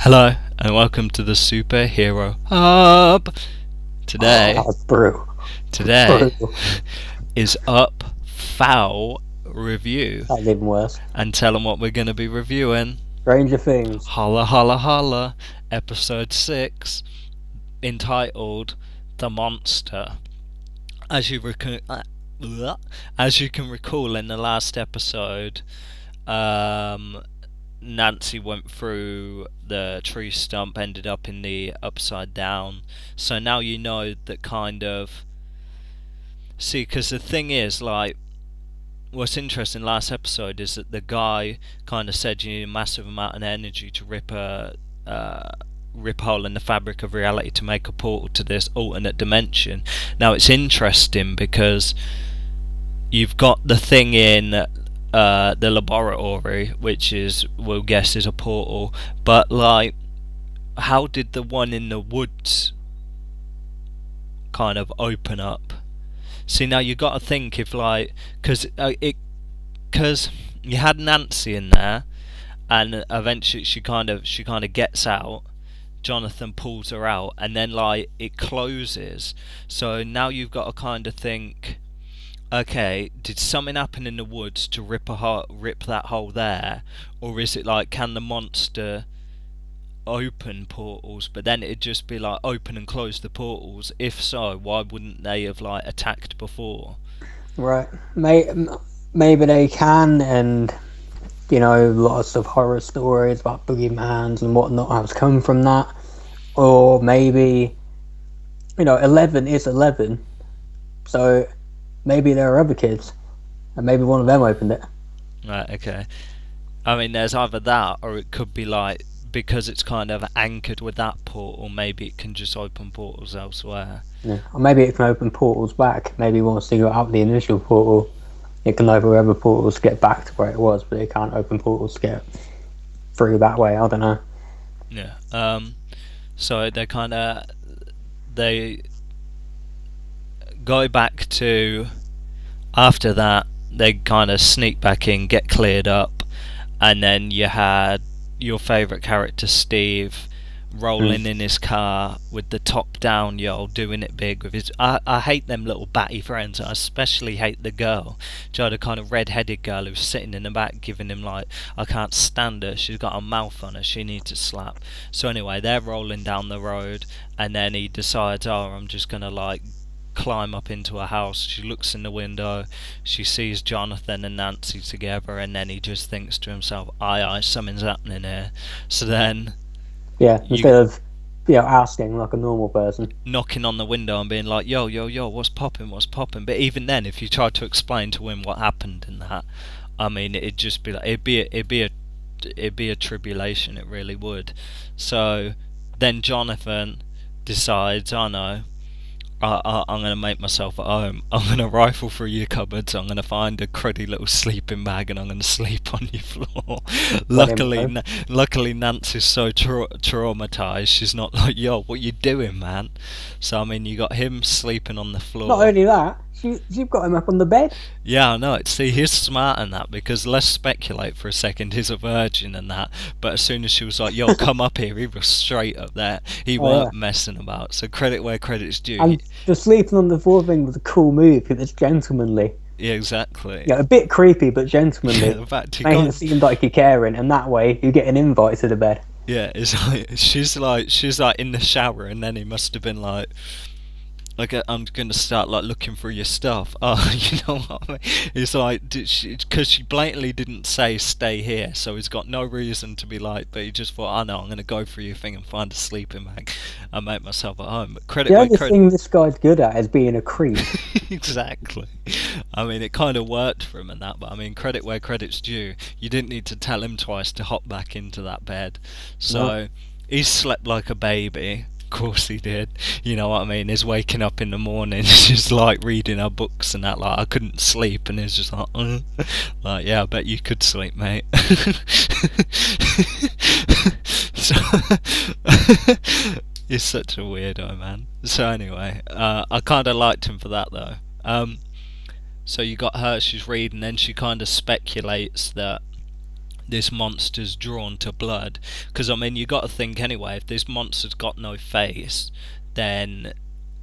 Hello and welcome to the Superhero Hub. Today Brew. is Up Foul Review. That's even worse. And tell them what we're going to be reviewing. Stranger Things. Holla Holla Holla, episode 6, entitled The Monster. As you can recall, in the last episode, Nancy went through the tree stump, ended up in the upside down. So now you know that kind of... See, because the thing is, like, what's interesting last episode is that the guy kind of said you need a massive amount of energy to rip a hole in the fabric of reality to make a portal to this alternate dimension. Now it's interesting because you've got the thing in the laboratory, which we'll guess is a portal, but like, how did the one in the woods kind of open up? See, now you got to think if, like, because you had Nancy in there, and eventually she kind of gets out. Jonathan pulls her out, and then like it closes. So now you've got to kind of think, okay, did something happen in the woods to rip that hole there, or is it like, can the monster open portals, but then it'd just be like open and close the portals? If so, why wouldn't they have like attacked before? Right. Maybe they can, and you know, lots of horror stories about boogeymans and whatnot have come from that. Or maybe, you know, 11 is 11, so maybe there are other kids, and maybe one of them opened it. Right, okay. I mean, there's either that, or it could be like, because it's kind of anchored with that portal, maybe it can just open portals elsewhere. Yeah. Or maybe it can open portals back. Maybe once they go out the initial portal, it can open other portals to get back to where it was, but it can't open portals to get through that way. I don't know. Yeah. So they go back to, after that, they kind of sneak back in, get cleared up, and then you had your favourite character, Steve, rolling in his car with the top down, doing it big with his... I hate them little batty friends. I especially hate the girl, the kind of red-headed girl who's sitting in the back giving him like, I can't stand her, she's got a mouth on her, she needs to slap. So anyway, they're rolling down the road, and then he decides, I'm just gonna like climb up into a house. She looks in the window, she sees Jonathan and Nancy together, and then he just thinks to himself, aye, something's happening here. So then, yeah, instead of asking like a normal person, knocking on the window and being like, yo, what's popping? But even then, if you tried to explain to him what happened in that, I mean, it'd just be like, it'd be a tribulation, it really would. So then Jonathan decides, oh no, I'm going to make myself at home. I'm going to rifle through your cupboards. I'm going to find a cruddy little sleeping bag, and I'm going to sleep on your floor. Luckily, Nancy's so traumatized. She's not like, yo, what you doing, man? So, I mean, you got him sleeping on the floor. Not only that, you've got him up on the bed. Yeah, I know. See, he's smart in that, because let's speculate for a second, he's a virgin and that, but as soon as she was like, yo, come up here, he was straight up there. He weren't messing about. So credit where credit's due. And the sleeping on the floor thing was a cool move, because it's gentlemanly. Yeah, exactly. Yeah, a bit creepy, but gentlemanly. In fact, making it seem like you're caring, and that way you get an invite to the bed. Yeah, it's like she's like in the shower, and then he must have been like, I'm going to start like looking through your stuff. Oh, you know what I mean? It's like, because she blatantly didn't say stay here, so he's got no reason to be like, but he just thought, no, I'm going to go through your thing and find a sleeping bag and make myself at home. But the only thing this guy's good at is being a creep. Exactly. I mean, it kind of worked for him and that, but I mean, credit where credit's due. You didn't need to tell him twice to hop back into that bed. So he slept like a baby. Of course he did. You know what I mean? He's waking up in the morning, just like reading our books and that. Like, I couldn't sleep, and he's just like, like, yeah, I bet you could sleep, mate. So, he's such a weirdo, man. So anyway, I kind of liked him for that though. So you got her, she's reading, then she kind of speculates that this monster's drawn to blood. Because, I mean, you got to think anyway, if this monster's got no face, then,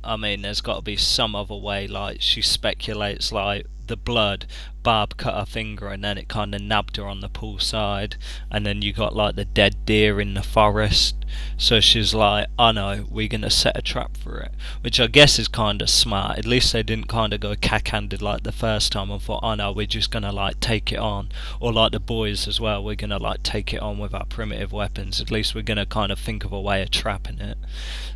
I mean, there's got to be some other way. Like, she speculates, like, the blood, Barb cut her finger and then it kind of nabbed her on the pool side. And then you got, like, the dead deer in the forest. So she's like, oh no, we're going to set a trap for it. Which I guess is kind of smart. At least they didn't kind of go cack-handed like the first time and thought, oh no, we're just going to, like, take it on. Or like the boys as well, we're going to, like, take it on with our primitive weapons. At least we're going to kind of think of a way of trapping it.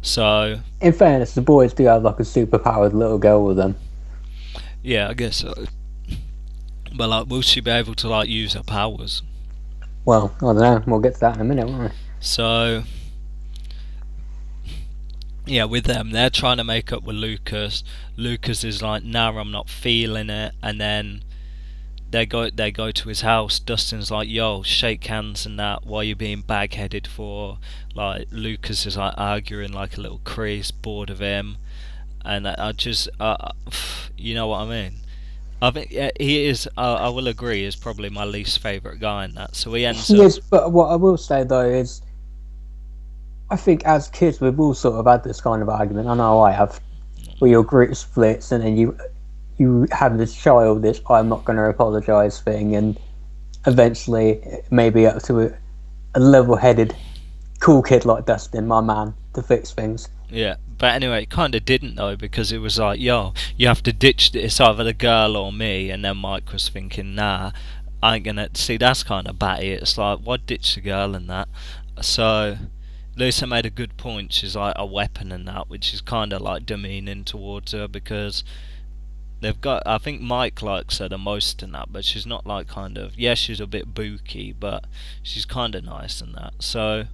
So, in fairness, the boys do have like a super-powered little girl with them. yeah, I guess so. But, like, will she be able to, like, use her powers? Well, I don't know. We'll get to that in a minute, won't we? So, yeah, with them, they're trying to make up with Lucas. Lucas is like, nah, I'm not feeling it. And then they go to his house. Dustin's like, yo, shake hands and that. What are you being bag-headed for? Like, Lucas is like arguing like a little crease, bored of him. And I just, you know what I mean? I think he is. I will agree. Is probably my least favourite guy in that. So he ends up. Yes, but what I will say though is, I think as kids we've all sort of had this kind of argument. I know I have, where your group splits and then you have this childish "I'm not going to apologise" thing, and eventually maybe up to a level-headed, cool kid like Dustin, my man, to fix things. Yeah, but anyway, it kind of didn't though, because it was like, yo, you have to ditch it's either the girl or me. And then Mike was thinking, nah, I ain't gonna see. That's kind of batty. It's like, why ditch the girl and that? So Lisa made a good point. She's like a weapon and that, which is kind of like demeaning towards her, because they've got. I think Mike likes her the most in that, but she's not like kind of. Yeah, she's a bit booky, but she's kind of nice in that. So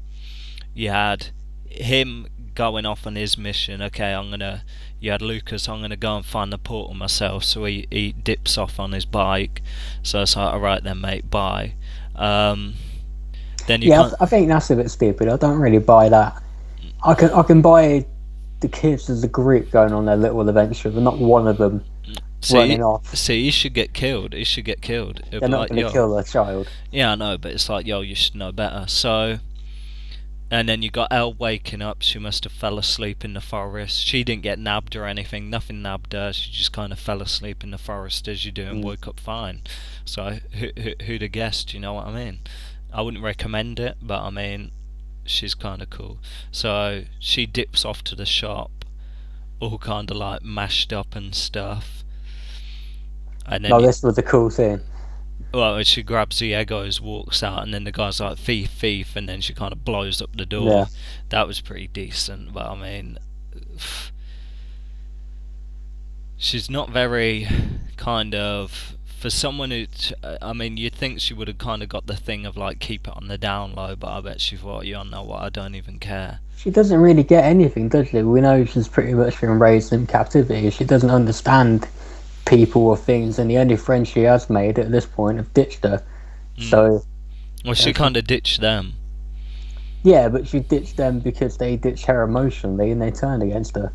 you had him going off on his mission. Okay, you had Lucas, I'm gonna go and find the portal myself. So he dips off on his bike. So it's like, alright then mate, bye. Then I think that's a bit stupid. I don't really buy that. I can buy the kids as a group going on their little adventure, but not one of them running off. See, he should get killed. They're not going to kill a child. Yeah, I know, but it's like, yo, you should know better. So, and then you got Elle waking up. She must have fell asleep in the forest. She didn't get nabbed or anything. Nothing nabbed her. She just kind of fell asleep in the forest as you do and woke up fine. So who'd have guessed? You know what I mean? I wouldn't recommend it, but I mean, she's kind of cool. So she dips off to the shop, all kind of like mashed up and stuff. And then this was a cool scene. Well, she grabs the Eggos, walks out, and then the guy's like, thief, thief, and then she kind of blows up the door. Yeah. That was pretty decent, but I mean, she's not very kind of, for someone who, I mean, you'd think she would have kind of got the thing of like, keep it on the down low, but I bet she thought, you know what, I don't even care. She doesn't really get anything, does she? We know she's pretty much been raised in captivity. She doesn't understand people or things, and the only friends she has made at this point have ditched her. So, well, she kind of ditched them. Yeah, but she ditched them because they ditched her emotionally and they turned against her.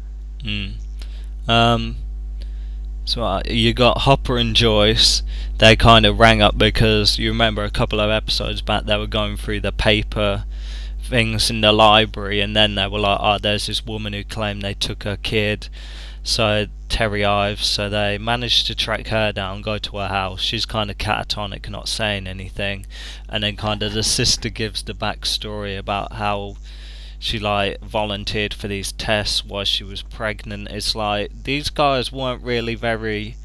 So you got Hopper and Joyce. They kind of rang up because you remember a couple of episodes back they were going through the paper things in the library, and then they were like, oh, there's this woman who claimed they took her kid. So Terry Ives, so they managed to track her down, go to her house. She's kind of catatonic, not saying anything, and then kind of the sister gives the backstory about how she like volunteered for these tests while she was pregnant. It's like these guys weren't really very.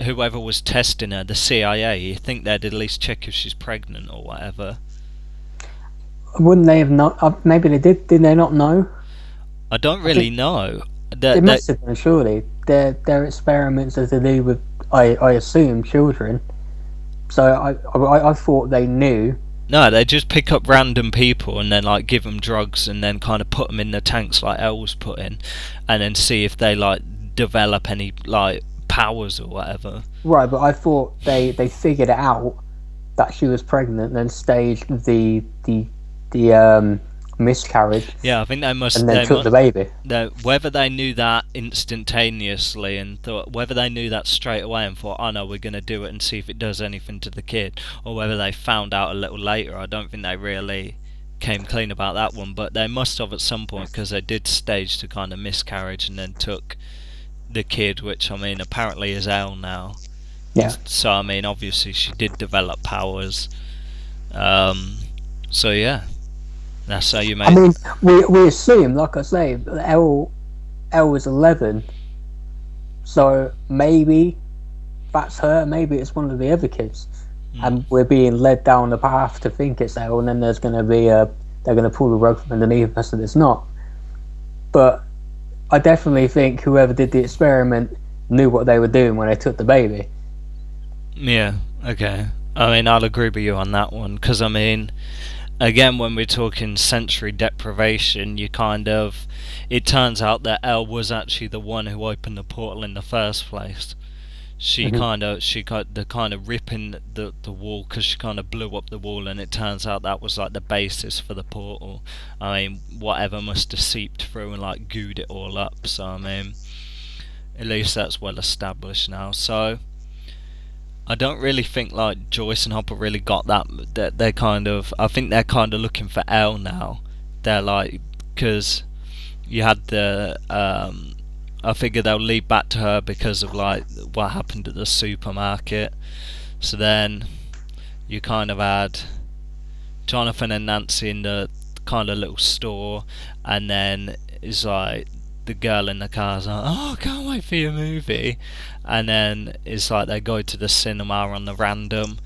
Whoever was testing her, the CIA, you think they'd at least check if she's pregnant or whatever. Wouldn't they have not? Maybe they did. Did they not know? I don't really know. They must have done, surely. Their experiments are to do with, I assume, children. So I thought they knew. No, they just pick up random people and then like give them drugs and then kind of put them in the tanks like Elle was put in, and then see if they like develop any like powers or whatever. Right, but I thought they figured it out that she was pregnant and then staged the miscarried, Yeah, I think they must. and then took the baby. Whether they knew that instantaneously and thought, whether they knew that straight away and thought, "Oh no, we're going to do it and see if it does anything to the kid," or whether they found out a little later, I don't think they really came clean about that one. But they must have at some point, because they did stage to kind of miscarriage and then took the kid, which I mean apparently is Elle now. Yeah. So I mean, obviously she did develop powers. So yeah. That's how you made. I mean, we assume, like I say, Elle was 11, so maybe that's her. Maybe it's one of the other kids, and we're being led down the path to think it's Elle, and then there's going to be they're going to pull the rug from underneath us, and it's not. But I definitely think whoever did the experiment knew what they were doing when they took the baby. Yeah. Okay. I mean, I'll agree with you on that one, because I mean, again, when we're talking sensory deprivation, it turns out that Elle was actually the one who opened the portal in the first place. She kind of ripping the wall, because she kind of blew up the wall, and it turns out that was like the basis for the portal. I mean, whatever must have seeped through and like gooed it all up. So I mean, at least that's well established now. So I don't really think like Joyce and Hopper really got that. They're kind of, I think they're kind of looking for Elle now. They're like, because you had the, I figure they'll lead back to her because of like what happened at the supermarket. So then you kind of had Jonathan and Nancy in the kind of little store, and then it's like the girl in the car's like, "Oh, I can't wait for your movie," and then it's like they go to the cinema on the random.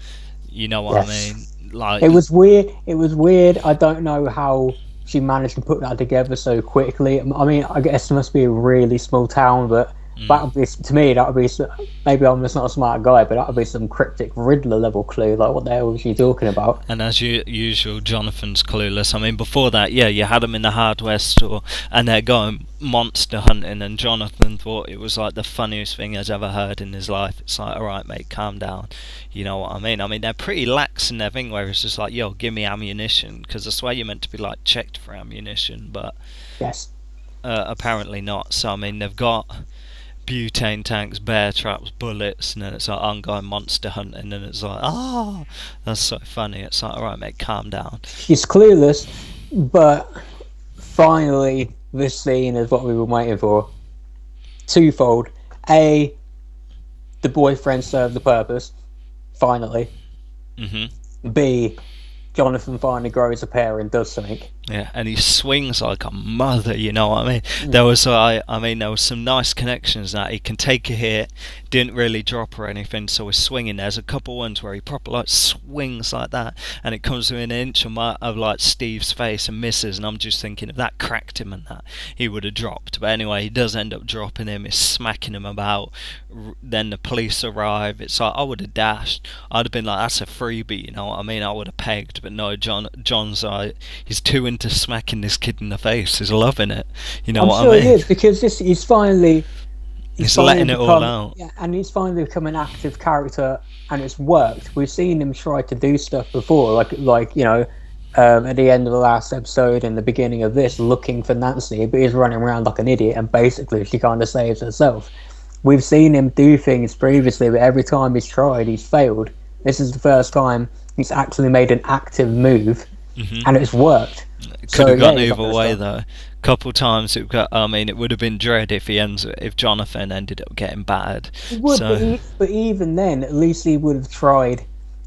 You know what I mean? Like, it was weird. I don't know how she managed to put that together so quickly. I mean, I guess it must be a really small town, but that would be, to me, that would be, maybe I'm just not a smart guy, but that would be some cryptic Riddler level clue. Like, what the hell was she talking about? And as usual, Jonathan's clueless. I mean, before that, yeah, you had him in the hardware store, and they're going monster hunting, and Jonathan thought it was like the funniest thing he's ever heard in his life. It's like, alright mate, calm down. You know what I mean? I mean, they're pretty lax in their thing, where it's just like, yo, give me ammunition, because I swear you're meant to be like checked for ammunition, but yes, apparently not. So I mean, they've got butane tanks, bear traps, bullets, and then it's like, I'm going monster hunting, and it's like, that's so funny. It's like, alright mate, calm down. She's clueless, but finally this scene is what we were waiting for. Twofold. A, the boyfriend served the purpose, finally. B, Jonathan finally grows a pair and does something. Yeah, and he swings like a mother, you know what I mean? There was there was some nice connections that he can take a hit, didn't really drop or anything, so he's swinging. There's a couple ones where he proper like swings like that, and it comes within an inch of like Steve's face and misses, and I'm just thinking if that cracked him and that, he would have dropped. But anyway, he does end up dropping him, he's smacking him about, then the police arrive. It's like, I would have dashed. I'd have been like, that's a freebie, you know what I mean? I would have pegged, but no, John's like, he's too into smacking this kid in the face. He's loving it. You know what I mean? I'm sure he is, because he's finally letting it all out. Yeah, and he's finally become an active character, and it's worked. We've seen him try to do stuff before, like you know, at the end of the last episode and the beginning of this, looking for Nancy, but he's running around like an idiot, and basically she kind of saves herself. We've seen him do things previously, but every time he's tried, he's failed. This is the first time he's actually made an active move, and it's worked. Could have gone either way though. Couple times it would have been dread if Jonathan ended up getting battered. It would, but even then, at least he would have tried.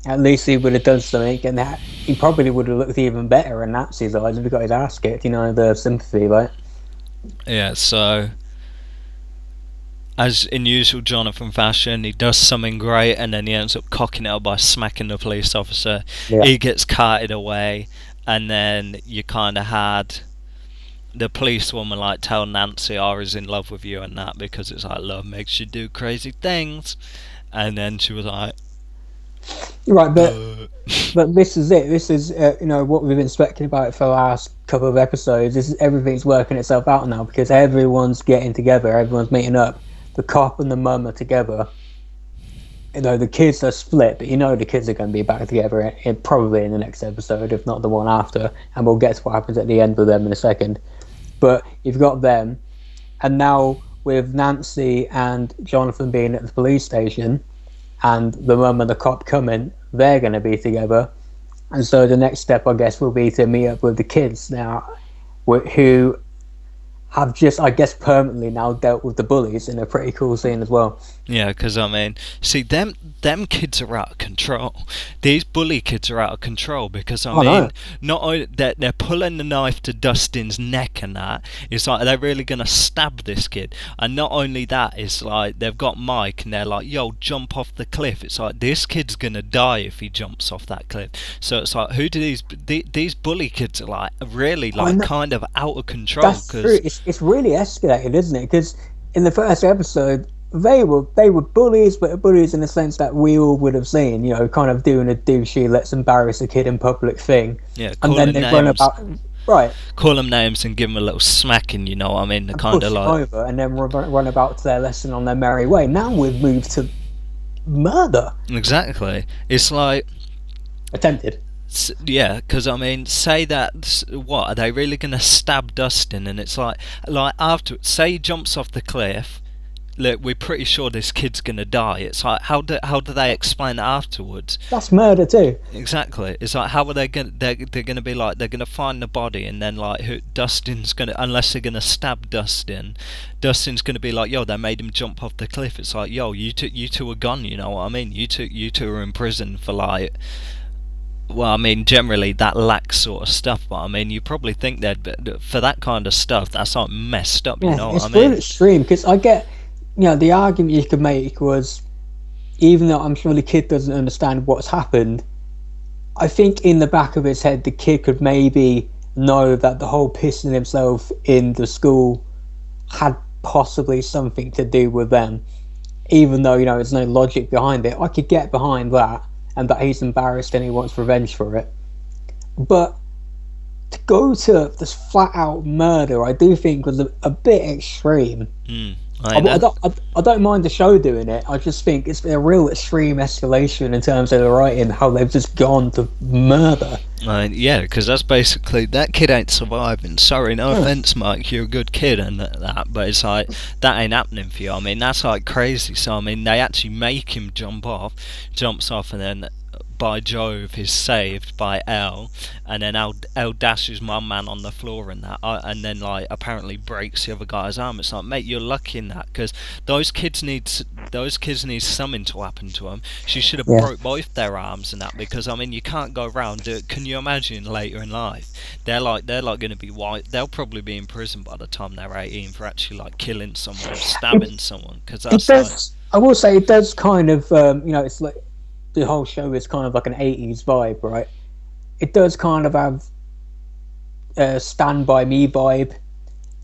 At least he would have done something, and that he probably would have looked even better in Nancy's eyes if he got his ass kicked. You know, the sympathy, right? Yeah. So, as in usual Jonathan fashion, he does something great, and then he ends up cocking it up by smacking the police officer. Yeah. He gets carted away, and then you kind of had the police woman like tell Nancy, I was in love with you and that, because it's like, love makes you do crazy things. And then she was like, right, but this is it. This is you know, what we've been speculating about for the last couple of episodes. This is, everything's working itself out now, because everyone's getting together, everyone's meeting up. The cop and the mum are together, the kids are split, but the kids are going to be back together probably in the next episode, if not the one after, and we'll get to what happens at the end with them in a second. But you've got them, and now with Nancy and Jonathan being at the police station, and the mum and the cop coming, they're going to be together. And so the next step, I guess, will be to meet up with the kids now, who have just, I guess, permanently now dealt with the bullies in a pretty cool scene as well. Yeah, because I mean, see, them kids are out of control. These bully kids are out of control because I mean, no. not only they're pulling the knife to Dustin's neck and that. It's like they're really gonna stab this kid. And not only that, it's like they've got Mike and they're like, "Yo, jump off the cliff." It's like this kid's gonna die if he jumps off that cliff. So it's like, who do these bully kids are like really like kind of out of control? That's true. It's really escalated, isn't it? Because in the first episode, they were bullies, but bullies in the sense that we all would have seen, kind of doing a douchey, let's embarrass a kid in public thing. Yeah, and then they run about, right? Call them names and give them a little smacking, you know what I mean? The kind of like over, and then run about to their lesson on their merry way. Now we've moved to murder. Exactly. It's like attempted. Yeah, because I mean, say that, what, are they really going to stab Dustin? And it's like after, say he jumps off the cliff, look, we're pretty sure this kid's going to die. It's like, how do they explain it afterwards? That's murder too. Exactly. It's like, how are they going to, they're going to be like, they're going to find the body and then like, Dustin's going to, unless they're going to stab Dustin's going to be like, yo, they made him jump off the cliff. It's like, yo, you two are gone, you know what I mean? You two are in prison for like, well, I mean, generally that lacks sort of stuff, but I mean, you probably think that for that kind of stuff, that's like messed up, you know what I mean? It's really extreme, because I get, the argument you could make was, even though I'm sure the kid doesn't understand what's happened, I think in the back of his head, the kid could maybe know that the whole pissing himself in the school had possibly something to do with them, even though, there's no logic behind it. I could get behind that, and that he's embarrassed and he wants revenge for it. But to go to this flat-out murder, I do think was a bit extreme. I don't mind the show doing it. I just think it's a real extreme escalation in terms of the writing, how they've just gone to murder. Yeah, because that's basically, that kid ain't surviving. Sorry, no offence, Mike, you're a good kid and that, but it's like, that ain't happening for you. I mean, that's like crazy. So, I mean, they actually make him jumps off, and then, by Jove, is saved by Elle, and then Elle dashes my man on the floor and that, and then like apparently breaks the other guy's arm. It's like, mate, you're lucky in that, because those kids need something to happen to them. She should have broke both their arms and that, because I mean, you can't go around. Can you imagine later in life? They're like going to be white. They'll probably be in prison by the time they're 18 for actually like killing someone or stabbing someone. Because that's I will say it does kind of it's like, the whole show is kind of like an 80s vibe, right? It does kind of have a Stand By Me vibe,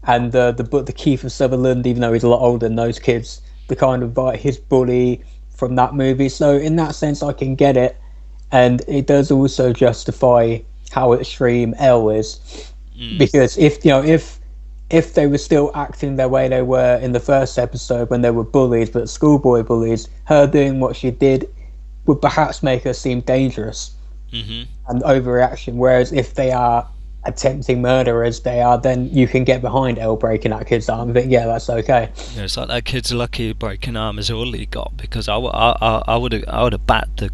and the Kiefer Sutherland, even though he's a lot older than those kids, the kind of his bully from that movie. So in that sense, I can get it, and it does also justify how extreme Elle is, because if they were still acting the way they were in the first episode when they were bullies, but schoolboy bullies, her doing what she did would perhaps make her seem dangerous and overreaction. Whereas if they are attempting murderers, then you can get behind Elle breaking that kid's arm. But yeah, that's okay. Yeah, it's like that kid's lucky breaking arm is all he got, because I would have backed the.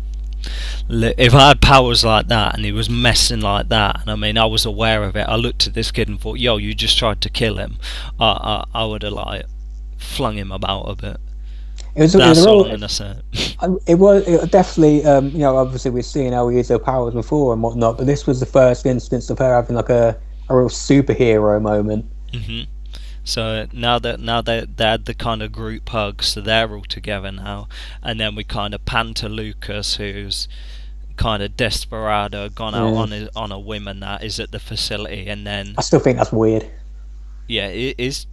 If I had powers like that and he was messing like that, and I mean I was aware of it, I looked at this kid and thought, yo, you just tried to kill him. I would have like flung him about a bit. That's all I'm gonna say. It was definitely, obviously we've seen Elle use her powers before and whatnot, but this was the first instance of her having like a real superhero moment. So now they had the kind of group hug, so they're all together now, and then we kind of pan to Lucas, who's kind of desperado, gone out on a whim, and that is at the facility, and then I still think that's weird. Yeah, it is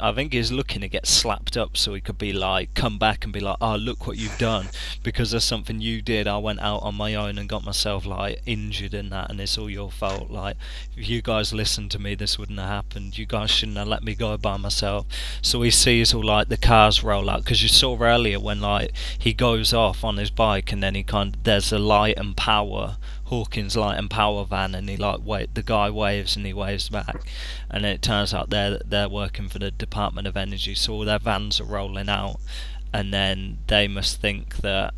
I think he's looking to get slapped up so he could be like, come back and be like, oh, look what you've done, because of something you did. I went out on my own and got myself like injured in that, and it's all your fault. Like, if you guys listened to me, this wouldn't have happened. You guys shouldn't have let me go by myself. So he sees all like the cars roll out, because you saw earlier when like he goes off on his bike, and then there's a light and power, Hawkins light and power van, and he like the guy waves and he waves back, and then it turns out they're working for the Department of Energy, so all their vans are rolling out, and then they must think that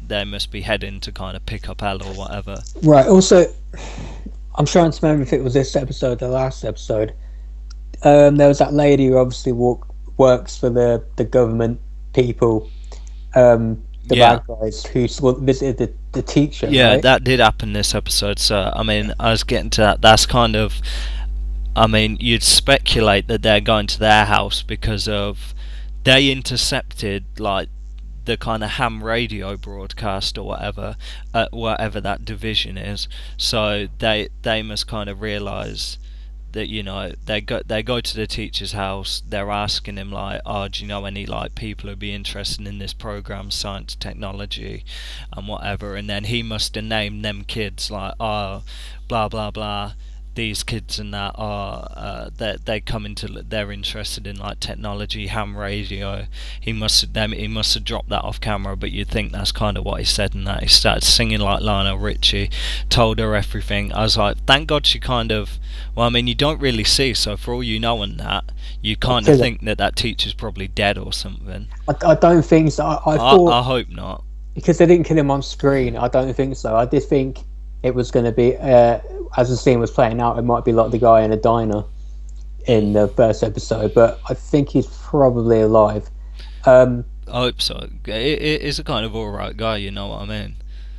they must be heading to kind of pick up Elle or whatever. Right. Also, I'm trying to remember if it was this episode or the last episode. There was that lady who obviously works for the government people, the bad guys, who visited the teacher. Yeah, right? that did happen this episode. So I mean, I was getting to that. That's kind of, I mean, you'd speculate that they're going to their house because of they intercepted like the kind of ham radio broadcast or whatever at whatever that division is. So they must kind of realise that, you know, they go to the teacher's house. They're asking him like, oh, do you know any like people who'd be interested in this program, science, technology, and whatever? And then he must have named them kids like, oh, blah blah blah. These kids and that are they come into, they're interested in like technology, ham radio. He must have dropped that off camera, but you'd think that's kind of what he said. And that he started singing like Lionel Richie, told her everything. I was like, thank God she kind of, well, I mean, you don't really see, so for all you know, and that you kind of think that teacher's probably dead or something. I don't think so. I thought, I hope not, because they didn't kill him on screen. I don't think so. I did think it was going to be, as the scene was playing out, it might be like the guy in a diner in the first episode, but I think he's probably alive. I hope so. He's a kind of alright guy, you know what I mean?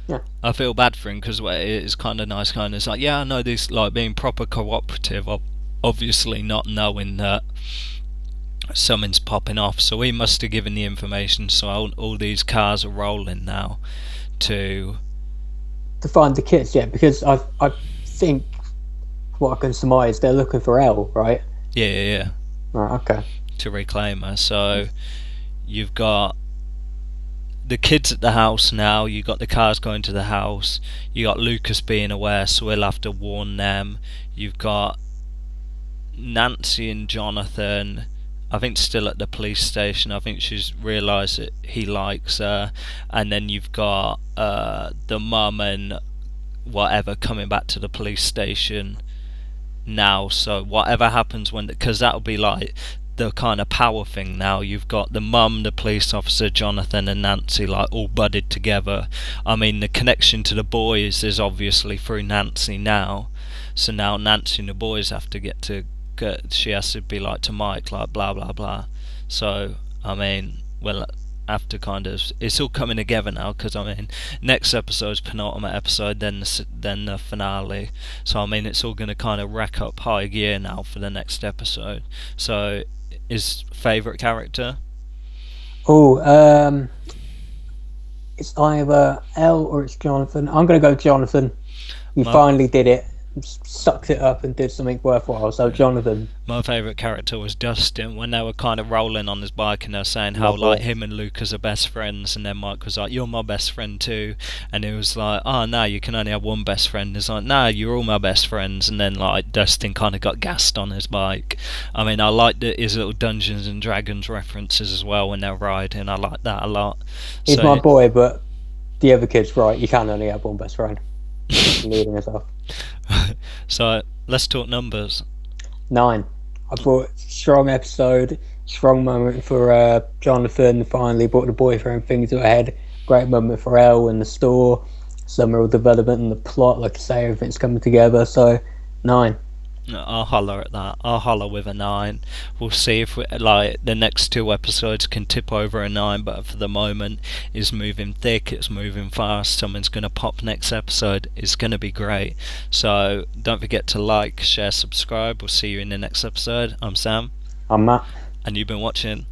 Yeah. I feel bad for him because it's kind of nice, kind of, it's like, yeah, I know this, like being proper cooperative, obviously not knowing that something's popping off, so he must have given the information, so all these cars are rolling now to find the kids, yeah, because I think what I can surmise, they're looking for Elle, right? Yeah. Right, okay. To reclaim her. So you've got the kids at the house now, you got the cars going to the house, you got Lucas being aware, so he'll have to warn them. You've got Nancy and Jonathan, I think, still at the police station. I think she's realised that he likes her. And then you've got the mum and whatever coming back to the police station now. So whatever happens when, because that'll be like the kind of power thing now. You've got the mum, the police officer, Jonathan and Nancy like all budded together. I mean, the connection to the boys is obviously through Nancy now. So now Nancy and the boys have to she has to be like to Mike, like blah blah blah. So I mean, we'll have to kind of, it's all coming together now, because I mean, next episode's penultimate episode, then the finale. So I mean, it's all going to kind of rack up high gear now for the next episode. So his favourite character? It's either Elle or it's Jonathan. I'm going to go Jonathan. You finally did it. Sucked it up and did something worthwhile. So Jonathan. My favourite character was Dustin, when they were kind of rolling on his bike and they were saying how like him and Lucas are best friends, and then Mike was like, you're my best friend too, and he was like, oh no, you can only have one best friend. He's like, no, you're all my best friends. And then like Dustin kind of got gassed on his bike. I mean, I liked his little Dungeons and Dragons references as well when they're riding. I like that a lot. He's my boy, but the other kid's right, you can only have one best friend. Leading yourself. So let's talk numbers. 9. I thought strong episode, strong moment for Jonathan. Finally brought the boyfriend thing to a head. Great moment for Elle in the store. Some real development in the plot, like I say, everything's coming together. So 9. I'll holler at that. I'll holler with a 9. We'll see if like the next 2 episodes can tip over a 9, but for the moment it's moving thick, it's moving fast. Someone's going to pop next episode. It's going to be great. So don't forget to like, share, subscribe. We'll see you in the next episode. I'm Sam. I'm Matt. And you've been watching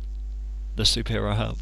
The Superhero Hub.